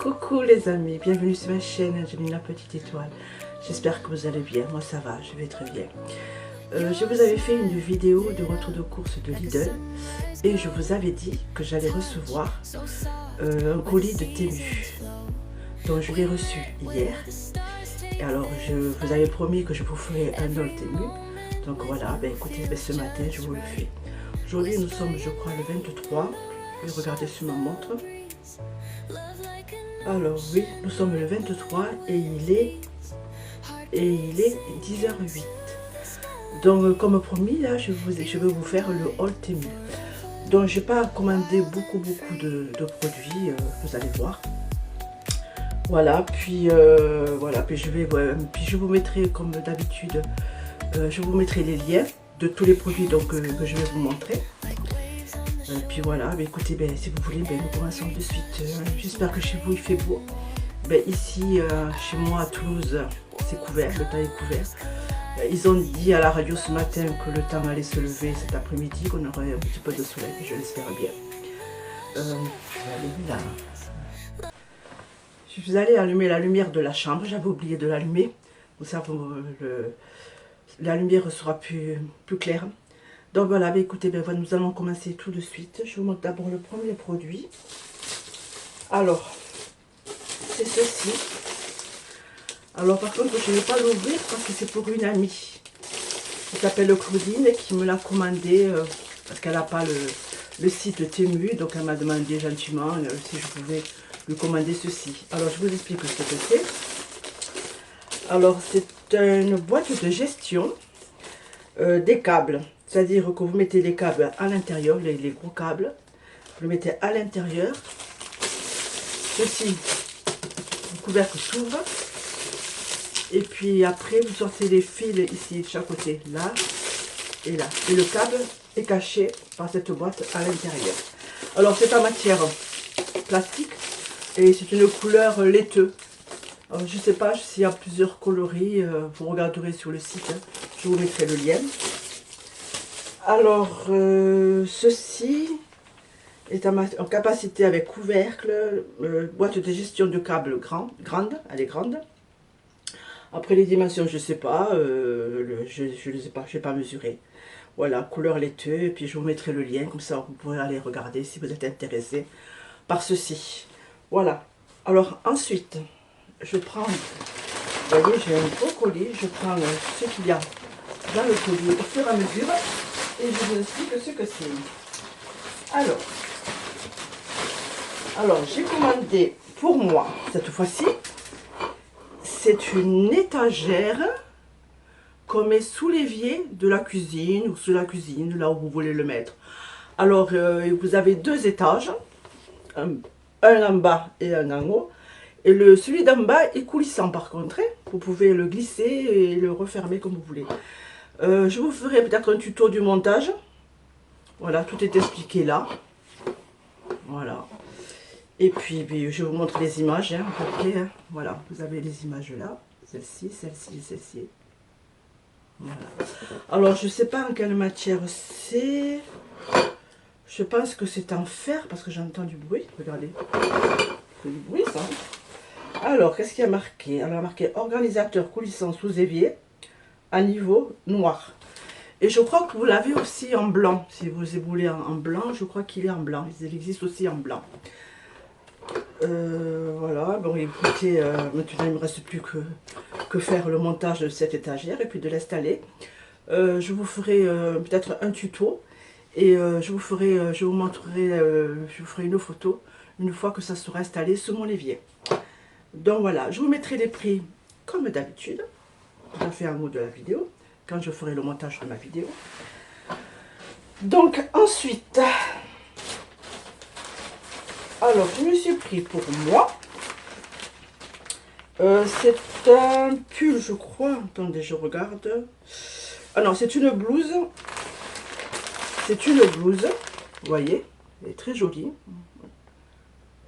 Coucou les amis, bienvenue sur ma chaîne Angelina Petite Étoile. J'espère que vous allez bien, moi ça va, je vais très bien. Je vous avais fait une vidéo de retour de course de Lidl et je vous avais dit que j'allais recevoir un colis de Temu. Donc je l'ai reçu hier. Et alors je vous avais promis que je vous ferais un haul Temu. Donc voilà, ben écoutez, ben ce matin je vous le fais. Aujourd'hui nous sommes je crois le 23. Je vais regarder sur ma montre. Alors oui, nous sommes le 23 et il est 10h08. Donc comme promis, là je vais vous faire le haul Temu. Donc j'ai pas commandé beaucoup de produits, vous allez voir. Voilà, puis voilà, puis je vous mettrai comme d'habitude, je vous mettrai les liens de tous les produits donc, que je vais vous montrer. Puis voilà, bah écoutez, si vous voulez, nous commençons de suite. J'espère que chez vous il fait beau. Ici, chez moi à Toulouse, c'est couvert, le temps est couvert. Ils ont dit à la radio ce matin que le temps allait se lever cet après-midi, qu'on aurait un petit peu de soleil, je l'espère bien. Je vais aller allumer la lumière de la chambre, j'avais oublié de l'allumer. Comme ça, la lumière sera plus claire. Donc voilà, écoutez, nous allons commencer tout de suite. Je vous montre d'abord le premier produit. Alors, c'est ceci. Alors par contre, je ne vais pas l'ouvrir parce que c'est pour une amie. Elle s'appelle Claudine qui me l'a commandé parce qu'elle n'a pas le site Temu. Donc elle m'a demandé gentiment si je pouvais lui commander ceci. Alors je vous explique ce que c'est. Alors c'est une boîte de gestion des câbles. C'est-à-dire que vous mettez les câbles à l'intérieur, les gros câbles, vous le mettez à l'intérieur. Ceci, le couvercle s'ouvre. Et puis après, vous sortez les fils ici de chaque côté, là et là. Et le câble est caché par cette boîte à l'intérieur. Alors c'est en matière plastique et c'est une couleur laiteux. Alors, je ne sais pas s'il y a plusieurs coloris, vous regarderez sur le site, hein. Je vous mettrai le lien. Alors, ceci est en capacité avec couvercle, boîte de gestion de câbles grande, elle est grande. Après les dimensions, je ne sais pas, je ne les ai pas, je n'ai pas mesuré. Voilà, couleur laiteux, et puis je vous mettrai le lien, comme ça vous pourrez aller regarder si vous êtes intéressé par ceci. Voilà, alors ensuite, je prends, vous voyez, j'ai un gros colis, je prends ce qu'il y a dans le colis au fur et à mesure. Et je vous explique ce que c'est. Alors j'ai commandé pour moi, cette fois-ci, c'est une étagère qu'on met sous l'évier de la cuisine, ou sous la cuisine, là où vous voulez le mettre. Alors vous avez deux étages, un en bas et un en haut. Et celui d'en bas est coulissant par contre, hein. Vous pouvez le glisser et le refermer comme vous voulez. Je vous ferai peut-être un tuto du montage. Voilà, tout est expliqué là. Voilà. Et puis, je vous montre les images, hein, à peu près, hein. Voilà, vous avez les images là. Celle-ci, celle-ci, celle-ci. Voilà. Alors, je ne sais pas en quelle matière c'est. Je pense que c'est en fer, parce que j'entends du bruit. Regardez. C'est du bruit, ça. Alors, qu'est-ce qu'il y a marqué? Alors, il y a marqué organisateur coulissant sous évier à niveau noir. Et je crois que vous l'avez aussi en blanc. Si vous voulez en blanc, je crois qu'il est en blanc. Il existe aussi en blanc. Voilà, bon écoutez, maintenant il ne me reste plus que faire le montage de cette étagère et puis de l'installer. Je vous ferai peut-être un tuto et je vous montrerai, je vous ferai une photo une fois que ça sera installé sur mon évier. Donc voilà, je vous mettrai les prix comme d'habitude. Je fait un mot de la vidéo quand je ferai le montage de ma vidéo. Donc ensuite, alors je me suis pris pour moi, c'est un pull je crois, attendez je regarde, ah non c'est une blouse, vous voyez, elle est très jolie,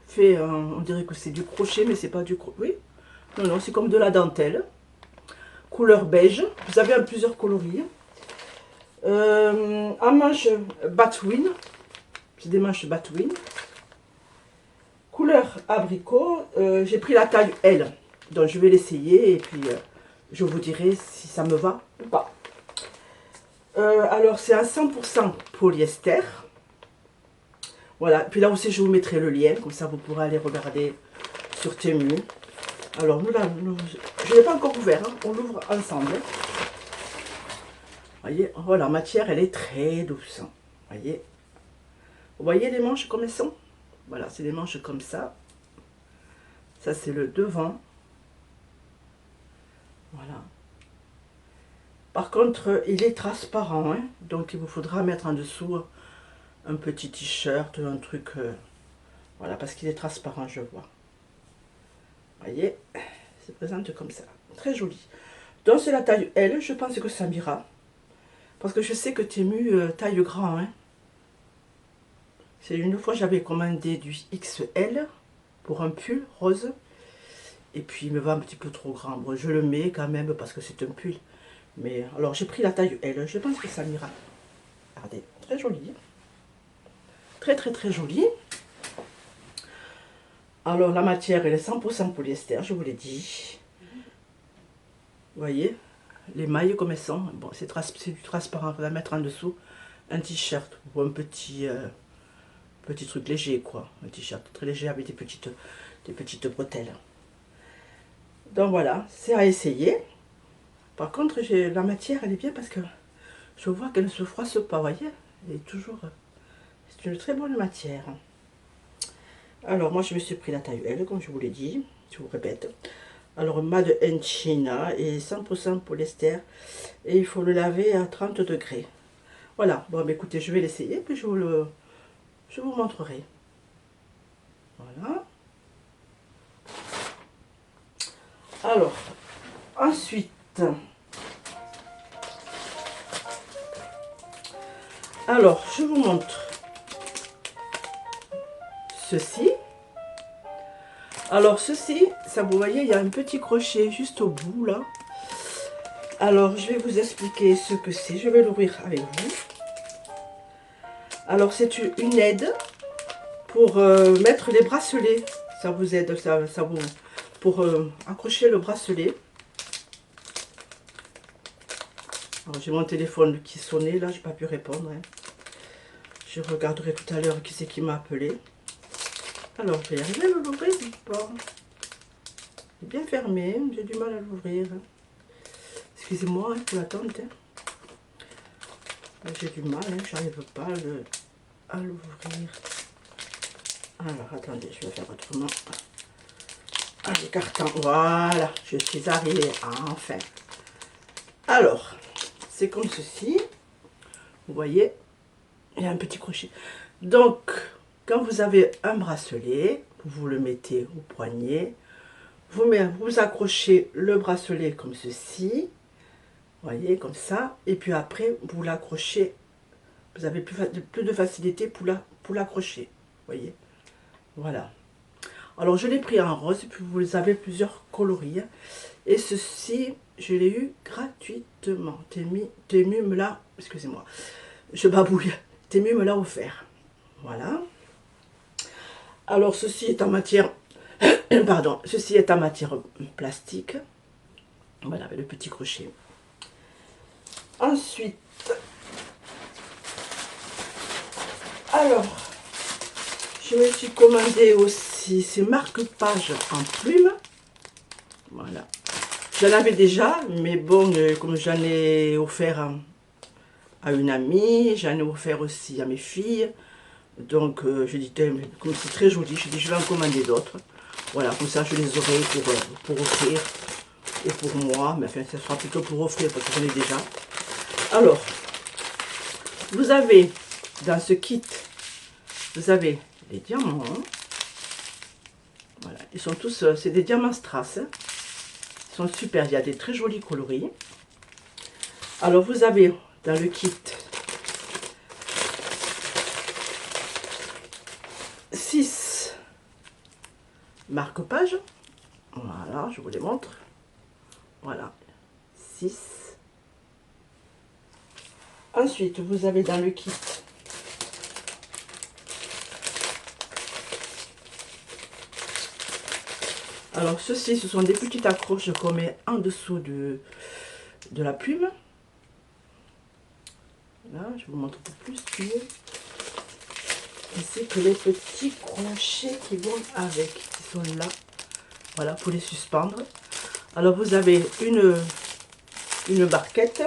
fait, on dirait que c'est du crochet mais c'est pas du crochet, oui, non c'est comme de la dentelle. Couleur beige, vous avez plusieurs coloris. En manche Batwin, c'est des manches Batwin. Couleur abricot, j'ai pris la taille L. Donc je vais l'essayer et puis je vous dirai si ça me va ou pas. Alors c'est un 100% polyester. Voilà, puis là aussi je vous mettrai le lien, comme ça vous pourrez aller regarder sur Temu. Alors je ne l'ai pas encore ouvert, hein, on l'ouvre ensemble. Voyez, oh, la matière elle est très douce. Vous voyez les manches comme elles sont? Voilà, c'est des manches comme ça. Ça c'est le devant. Voilà. Par contre, il est transparent, hein, donc il vous faudra mettre en dessous un petit t-shirt, un truc, voilà, parce qu'il est transparent, je vois. Voyez, il se présente comme ça, très joli. Donc c'est la taille L, je pense que ça m'ira, parce que je sais que Temu taille grand, hein. C'est une fois j'avais commandé du XL pour un pull rose, et puis il me va un petit peu trop grand. Bon, je le mets quand même parce que c'est un pull. Mais alors j'ai pris la taille L, je pense que ça m'ira. Regardez, très joli. Très très très joli. Alors la matière elle est 100% polyester, je vous l'ai dit. Vous voyez, les mailles comme elles sont. Bon, c'est du transparent, on va mettre en dessous un t-shirt ou un petit truc léger quoi. Un t-shirt très léger avec des petites bretelles. Donc voilà, c'est à essayer. Par contre, la matière, elle est bien parce que je vois qu'elle ne se froisse pas, vous voyez. Elle est toujours... C'est une très bonne matière. Alors, moi, je me suis pris la taille L, comme je vous l'ai dit. Je vous répète. Alors, Made in China et 100% polyester. Et il faut le laver à 30 degrés. Voilà. Bon, bah, écoutez, je vais l'essayer, puis je vous montrerai. Voilà. Alors, ensuite... Alors, je vous montre ceci. Alors, ceci, ça vous voyez, il y a un petit crochet juste au bout, là. Alors, je vais vous expliquer ce que c'est. Je vais l'ouvrir avec vous. Alors, c'est une aide pour mettre les bracelets. Ça vous aide, ça vous... pour accrocher le bracelet. Alors, j'ai mon téléphone qui sonnait, là, j'ai pas pu répondre. Hein. Je regarderai tout à l'heure qui c'est qui m'a appelé. Alors, je vais y arriver à l'ouvrir ou pas? Il est bien fermé, j'ai du mal à l'ouvrir. Excusez-moi hein, pour l'attente. Hein. J'ai du mal, hein, j'arrive pas à l'ouvrir. Alors, attendez, je vais faire autrement. Ah, le carton, voilà, je suis arrivée, enfin. Alors, c'est comme ceci. Vous voyez, il y a un petit crochet. Donc, quand vous avez un bracelet, vous le mettez au poignet. Vous accrochez le bracelet comme ceci. Vous voyez, comme ça. Et puis après, vous l'accrochez. Vous avez plus de facilité pour l'accrocher. Vous voyez. Voilà. Alors, je l'ai pris en rose. Et puis, vous avez plusieurs coloris. Et ceci, je l'ai eu gratuitement. Temu me l'a... Excusez-moi. Je babouille. Temu me l'a offert. Voilà. Alors, ceci est en matière... Pardon. Ceci est en matière plastique. Voilà, avec le petit crochet. Ensuite... Alors, je me suis commandé aussi ces marque-pages en plume. Voilà. J'en avais déjà, mais bon, comme j'en ai offert à une amie, j'en ai offert aussi à mes filles. Donc, je dis, comme c'est très joli, je dis, je vais en commander d'autres. Voilà, comme ça, je les aurai pour offrir ou pour moi. Mais enfin, ce sera plutôt pour offrir parce que j'en ai déjà. Alors, vous avez dans ce kit, vous avez les diamants. Voilà, ils sont tous, c'est des diamants strass. Hein. Ils sont super, il y a des très jolis coloris. Alors, vous avez dans le kit 6 marque-pages. Voilà, je vous les montre. Voilà, 6. Ensuite, vous avez dans le kit Alors ceci, ce sont des petites accroches qu'on met en dessous de la plume. Là, je vous montre un peu plus. Ainsi que les petits crochets qui vont avec, qui sont là. Voilà, pour les suspendre. Alors vous avez une barquette.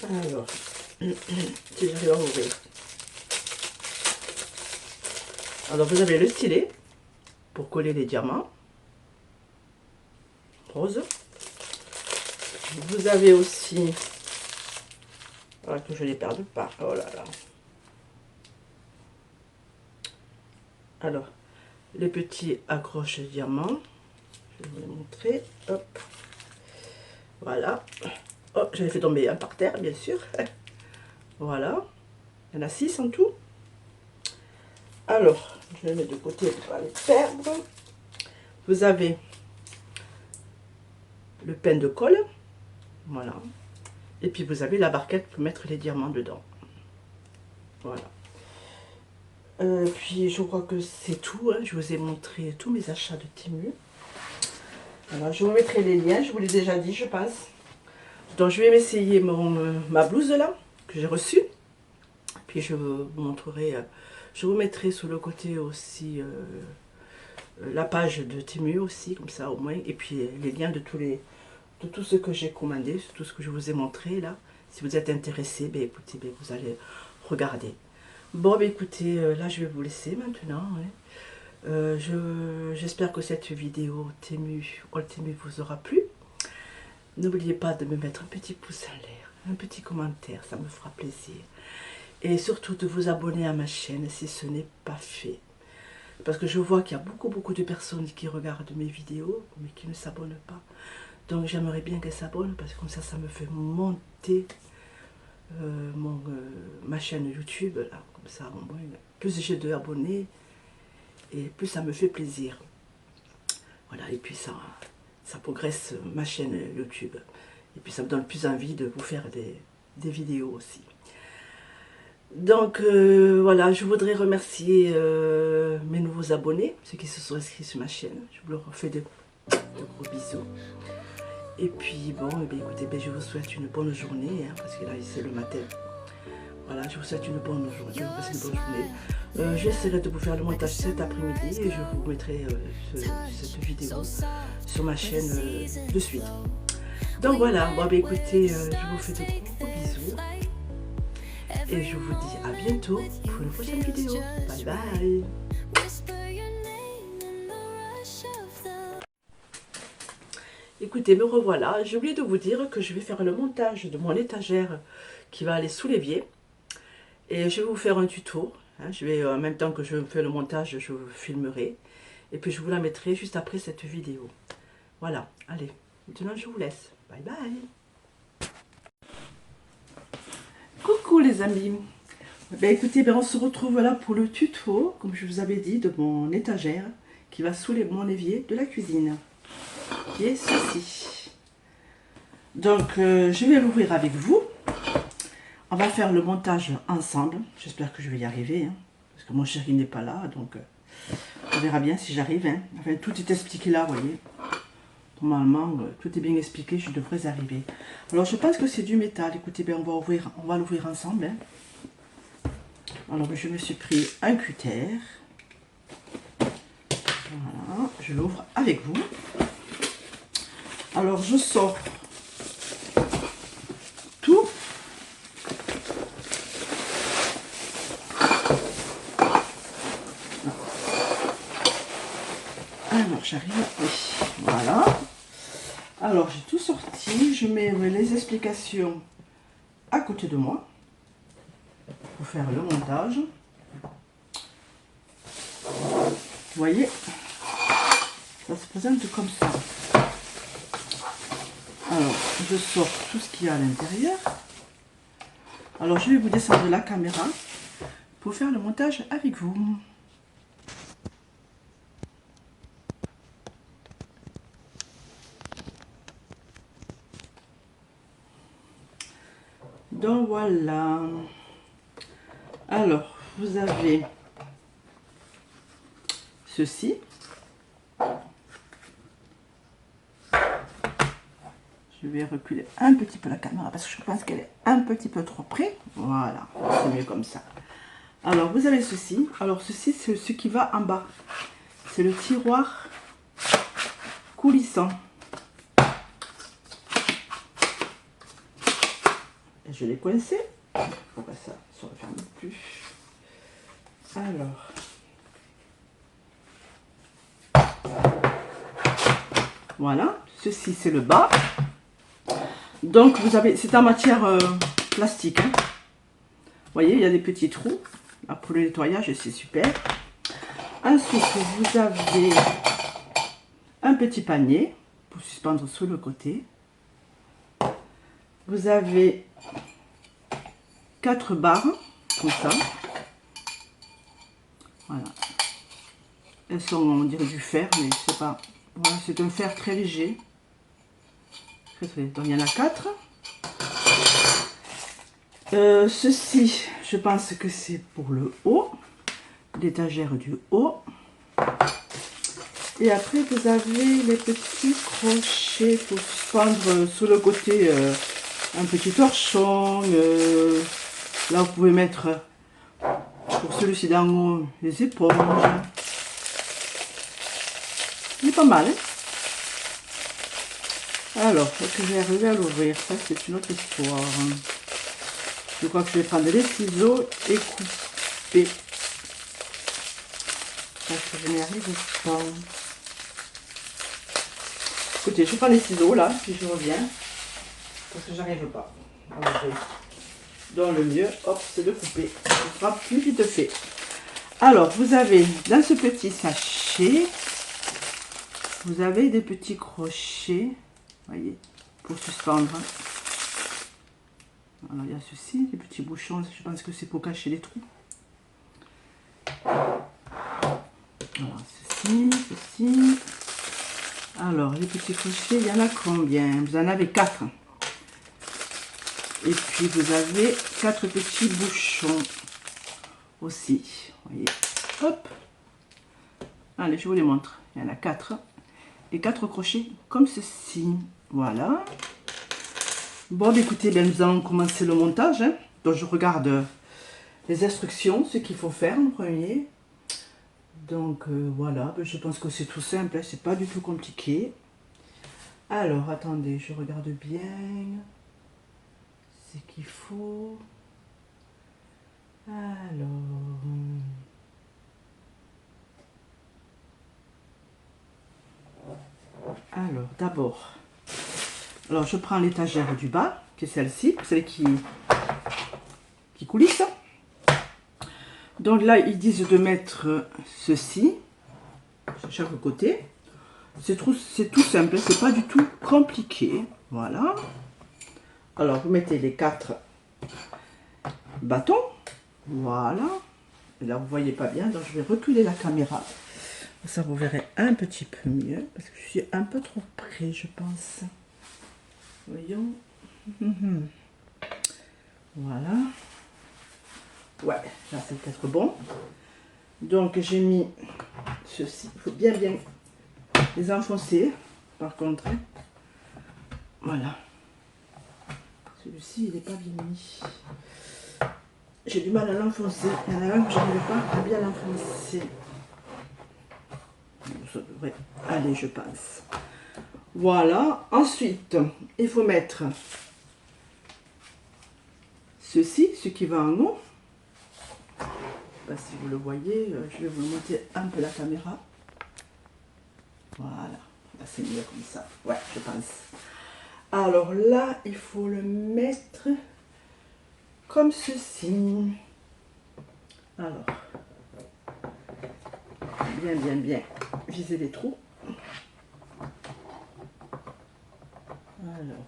Alors, si j'arrive à ouvrir. Alors vous avez le stylet pour coller les diamants. Rose. Vous avez aussi, voilà, que je ne les perde pas, oh là là. Alors, les petits accroches diamants, je vais vous les montrer, hop, voilà. Oh, j'avais fait tomber un par terre, bien sûr. Voilà, il y en a 6 en tout. Alors, je les mets de côté pour ne pas les perdre. Vous avez le pain de colle, voilà. Et puis vous avez la barquette pour mettre les diamants dedans. Voilà. Puis je crois que c'est tout, hein. Je vous ai montré tous mes achats de Temu. Alors je vous mettrai les liens, je vous l'ai déjà dit je pense. Donc je vais m'essayer ma blouse là, que j'ai reçue. Puis je vous montrerai, je vous mettrai sur le côté aussi la page de Temu aussi, comme ça au moins. Et puis les liens de tout ce que j'ai commandé, tout ce que je vous ai montré là. Si vous êtes intéressé, ben, écoutez, ben, vous allez regarder. Bon, ben, écoutez, là je vais vous laisser maintenant. Hein. J'espère que cette vidéo Temu vous aura plu. N'oubliez pas de me mettre un petit pouce en l'air, un petit commentaire, ça me fera plaisir. Et surtout de vous abonner à ma chaîne si ce n'est pas fait. Parce que je vois qu'il y a beaucoup de personnes qui regardent mes vidéos, mais qui ne s'abonnent pas. Donc j'aimerais bien qu'elles s'abonnent, parce que comme ça me fait monter ma chaîne YouTube. Là. Comme ça, au moins, plus j'ai d'abonnés, et plus ça me fait plaisir. Voilà, et puis ça progresse ma chaîne YouTube. Et puis ça me donne plus envie de vous faire des vidéos aussi. Donc voilà, je voudrais remercier mes nouveaux abonnés, ceux qui se sont inscrits sur ma chaîne. Je vous leur fais de gros bisous. Et puis bon, eh bien, écoutez, je vous souhaite une bonne journée, hein, parce que là c'est le matin. Voilà, je vous souhaite une bonne journée. J'essaierai de vous faire le montage cet après-midi et je vous mettrai cette vidéo sur ma chaîne de suite. Donc voilà, bon, écoutez, je vous fais de gros bisous. Et je vous dis à bientôt pour une prochaine vidéo. Bye bye. Écoutez, me revoilà. J'ai oublié de vous dire que je vais faire le montage de mon étagère qui va aller sous l'évier. Et je vais vous faire un tuto. Hein. Je vais, en même temps que je fais le montage, je vous filmerai. Et puis je vous la mettrai juste après cette vidéo. Voilà, allez. Maintenant je vous laisse. Bye bye. Coucou les amis. Ben écoutez, on se retrouve là pour le tuto, comme je vous avais dit, de mon étagère qui va sous mon évier de la cuisine, qui est ceci. Donc je vais l'ouvrir avec vous. On va faire le montage ensemble. J'espère que je vais y arriver, hein, parce que mon chéri n'est pas là, donc on verra bien si j'arrive. Hein. Enfin, tout est expliqué là, vous voyez. Normalement, tout est bien expliqué, je devrais arriver. Alors je pense que c'est du métal. Écoutez, ben, on va l'ouvrir ensemble. Hein. Alors je me suis pris un cutter. Voilà, je l'ouvre avec vous. Alors je sors tout. Alors j'arrive, oui, voilà. Alors j'ai tout sorti, je mets les explications à côté de moi pour faire le montage. Vous voyez, ça se présente comme ça. Alors, je sors tout ce qu'il y a à l'intérieur. Alors, je vais vous descendre la caméra pour faire le montage avec vous. Donc, voilà. Alors, vous avez ceci. Je vais reculer un petit peu la caméra parce que je pense qu'elle est un petit peu trop près. Voilà, c'est mieux comme ça. Alors, vous avez ceci. Alors, ceci, c'est ce qui va en bas. C'est le tiroir coulissant. Et je l'ai coincé. Il faut que ça se referme plus. Alors. Voilà. Ceci, c'est le bas. Donc, vous avez, c'est en matière plastique. Hein. Vous voyez, il y a des petits trous. Là, pour le nettoyage, c'est super. Ensuite, vous avez un petit panier pour suspendre sur le côté. Vous avez 4 barres, comme ça. Voilà. Elles sont, on dirait du fer, mais je sais pas. Voilà, c'est un fer très léger. Donc, il y en a 4. Ceci, je pense que c'est pour le haut, l'étagère du haut. Et après, vous avez les petits crochets pour suspendre sur le côté un petit torchon. Là, vous pouvez mettre, pour celui-ci d'en haut, les éponges. Il est pas mal, hein? Alors, est-ce que je vais arriver à l'ouvrir? Ça, c'est une autre histoire. Je crois que je vais prendre les ciseaux et couper. Parce que je n'y arrive pas. Écoutez, je prends les ciseaux là, puis je reviens. Parce que j'arrive pas. Donc le mieux, hop, c'est de couper. Ce sera plus vite fait. Alors, vous avez dans ce petit sachet, vous avez des petits crochets. Voyez, pour suspendre. Alors, il y a ceci, des petits bouchons. Je pense que c'est pour cacher les trous. Alors, ceci. Alors, les petits crochets, il y en a combien? Vous en avez 4. Et puis, vous avez 4 petits bouchons aussi. Voyez, hop. Allez, je vous les montre. Il y en a 4. Et 4 crochets comme ceci. Voilà. Bon, écoutez, bien, nous allons commencer le montage. Hein. Donc, je regarde les instructions, ce qu'il faut faire en premier. Donc, voilà. Je pense que c'est tout simple. Hein. C'est pas du tout compliqué. Alors, attendez, je regarde bien ce qu'il faut. Alors, d'abord, je prends l'étagère du bas, qui est celle-ci, celle qui coulisse. Donc là, ils disent de mettre ceci sur chaque côté. C'est tout simple, c'est pas du tout compliqué. Voilà. Alors, vous mettez les 4 bâtons. Voilà. Et là, vous voyez pas bien, donc je vais reculer la caméra. Ça, vous verrez un petit peu mieux, parce que je suis un peu trop près, je pense. Voyons. Voilà. Ouais, là, c'est peut-être bon. Donc, j'ai mis ceci. Il faut bien les enfoncer, par contre. Hein. Voilà. Celui-ci, il n'est pas bien mis. J'ai du mal à l'enfoncer. Il y en a un que je n'arrive pas à bien l'enfoncer. Ça devrait aller, je pense. Voilà. Ensuite, il faut mettre ceci, ce qui va en haut. Je ne sais pas si vous le voyez. Je vais vous monter un peu la caméra. Voilà. Là, c'est mieux comme ça. Ouais, je pense. Alors là, il faut le mettre comme ceci. Alors, bien viser les trous. Alors,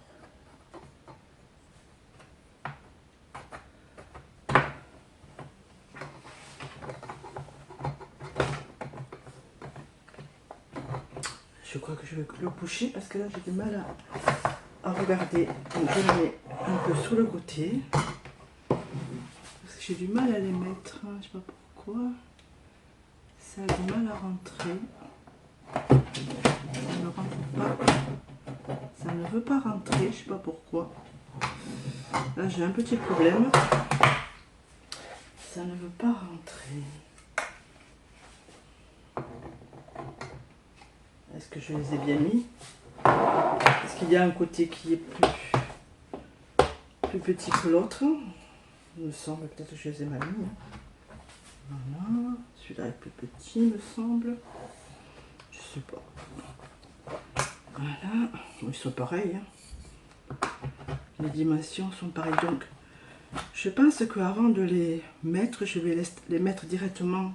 je crois que je vais le coucher parce que là j'ai du mal à regarder. Donc je le mets un peu sur le côté. Parce que j'ai du mal à les mettre. Je ne sais pas pourquoi. Ça a du mal à rentrer. Ça ne rentre pas. Ça ne veut pas rentrer, je sais pas pourquoi. Là j'ai un petit problème. Ça ne veut pas rentrer. Est-ce que je les ai bien mis? Est-ce qu'il y a un côté qui est plus petit que l'autre? Il me semble, peut-être que je les ai mal mis. Voilà, celui-là est plus petit, il me semble. Je sais pas. Voilà, ils sont pareils. Les dimensions sont pareilles. Donc, je pense qu'avant de les mettre, je vais les mettre directement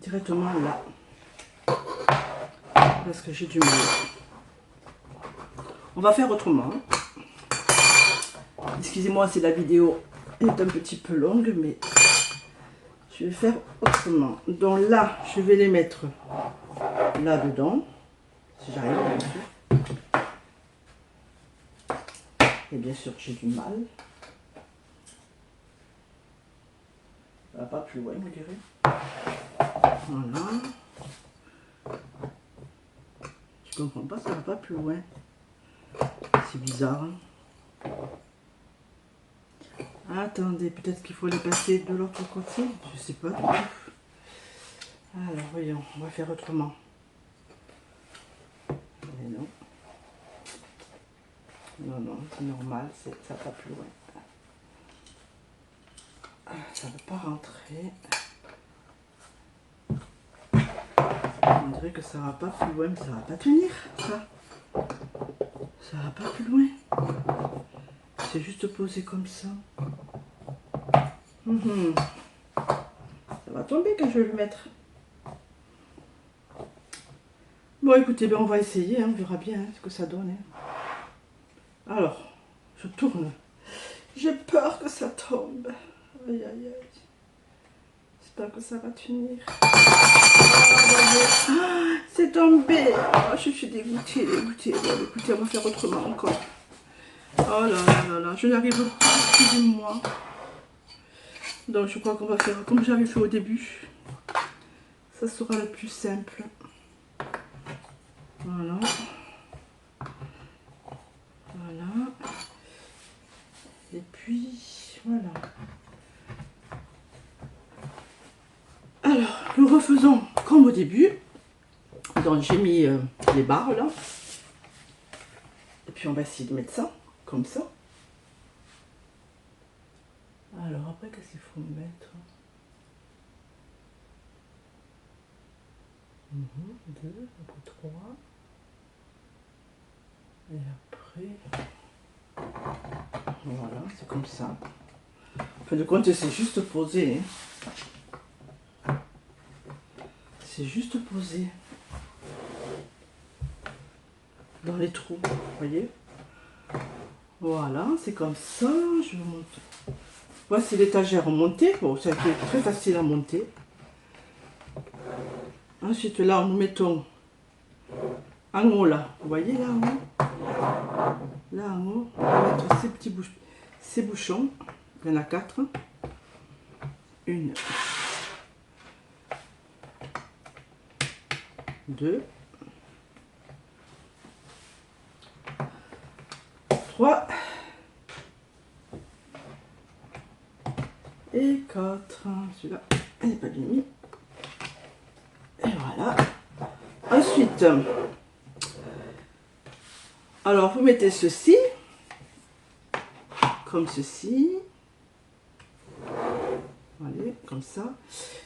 là. Parce que j'ai du mal. On va faire autrement. Excusez-moi si la vidéo est un petit peu longue, mais je vais faire autrement. Donc là, je vais les mettre là-dedans. Si j'arrive, bien sûr. Et bien sûr, j'ai du mal. Ça va pas plus loin, on dirait. Voilà. Je comprends pas, ça va pas plus loin. C'est bizarre. Hein. Attendez, peut-être qu'il faut les passer de l'autre côté. Je sais pas. Alors, voyons, on va faire autrement. Mais non. Non, non, c'est normal, ça va pas plus loin. Ça ne veut pas rentrer. On dirait que ça va pas plus loin, mais ça va pas tenir, ça. Ça va pas plus loin. C'est juste posé comme ça. Ça va tomber quand je vais le mettre. Bon, écoutez, ben on va essayer, hein, on verra bien ce que ça donne. Hein. Alors, je tourne. J'ai peur que ça tombe. Aïe, aïe, aïe. J'espère que ça va tenir. Ah, c'est tombé. Oh, je suis dégoûtée, dégoûtée. Bon, écoutez, on va faire autrement encore. Oh là là là là, je n'arrive pas, excusez-moi. Donc je crois qu'on va faire comme j'avais fait au début. Ça sera le plus simple. Voilà. Voilà. Et puis, voilà. Alors, nous refaisons comme au début. Donc j'ai mis les barres là. Et puis on va essayer de mettre ça, comme ça. Alors après, qu'est-ce qu'il faut mettre? 2, après 3. Et après, voilà, c'est comme ça. En fin de compte, c'est juste posé. Hein. C'est juste posé. Dans les trous, vous voyez? Voilà, c'est comme ça. Je vous montre. Voici l'étagère montée. Bon, ça a été très facile à monter. Ensuite, là, nous mettons en haut, là. Vous voyez, là, en haut? Là, en haut, on va mettre ces bouchons. Il y en a 4. 1, 2, 3 et 4. Celui-là, il n'est pas bien mis. Et voilà. Ensuite, alors vous mettez ceci, comme ceci. Allez, comme ça.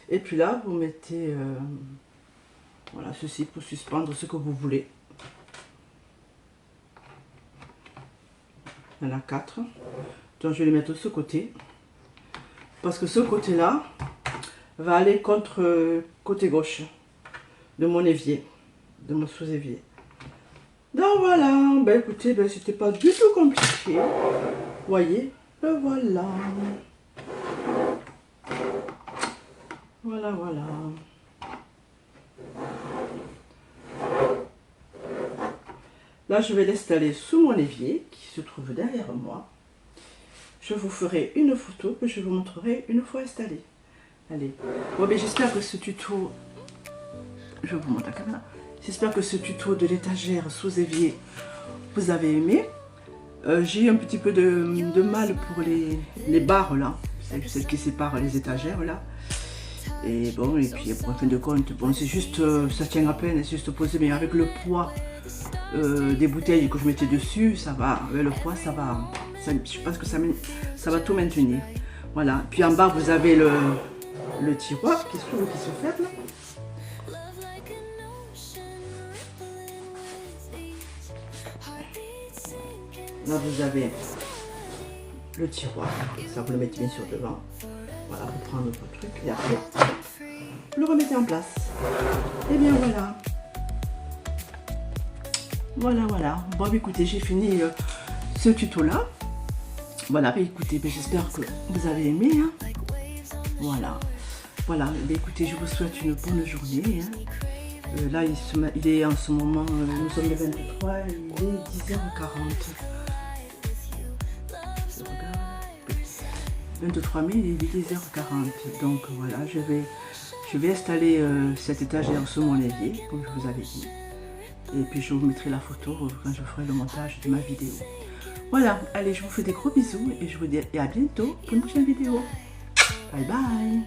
Et puis là, vous mettez voilà, ceci pour suspendre ce que vous voulez. Il y en a 4. Donc je vais les mettre de ce côté. Parce que ce côté-là va aller contre côté gauche de mon évier, de mon sous-évier. Donc voilà, ben écoutez, ben, c'était pas du tout compliqué. Vous voyez, le voilà. Voilà, voilà. Là, je vais l'installer sous mon évier qui se trouve derrière moi. Je vous ferai une photo que je vous montrerai une fois installée. Allez. Bon, ben, j'espère que ce tuto... Je vous montre la caméra. J'espère que ce tuto de l'étagère sous évier, vous avez aimé. J'ai eu un petit peu de mal pour les barres là, celles qui séparent les étagères là. Et bon, et puis en fin de compte, bon, c'est juste, ça tient à peine, c'est juste posé, mais avec le poids des bouteilles que je mettais dessus, ça va, avec le poids, ça va, je pense que ça va tout maintenir. Voilà, puis en bas, vous avez le tiroir qui s'ouvre, qui se ferme. Là, vous avez le tiroir, ça vous le mettez bien sûr devant. Voilà, pour prendre votre truc et après, vous le remettez en place. Et bien voilà. Voilà. Bon, écoutez, j'ai fini ce tuto-là. Voilà, écoutez, j'espère que vous avez aimé. Hein. Voilà, écoutez, je vous souhaite une bonne journée. Hein. Là, il est en ce moment, nous sommes le 23, il est 10h40. 23 mai, il est 10h40. Donc voilà, je vais installer cette étagère sur mon évier, comme je vous avais dit. Et puis je vous mettrai la photo quand je ferai le montage de ma vidéo. Voilà, allez, je vous fais des gros bisous et je vous dis à bientôt pour une prochaine vidéo. Bye bye.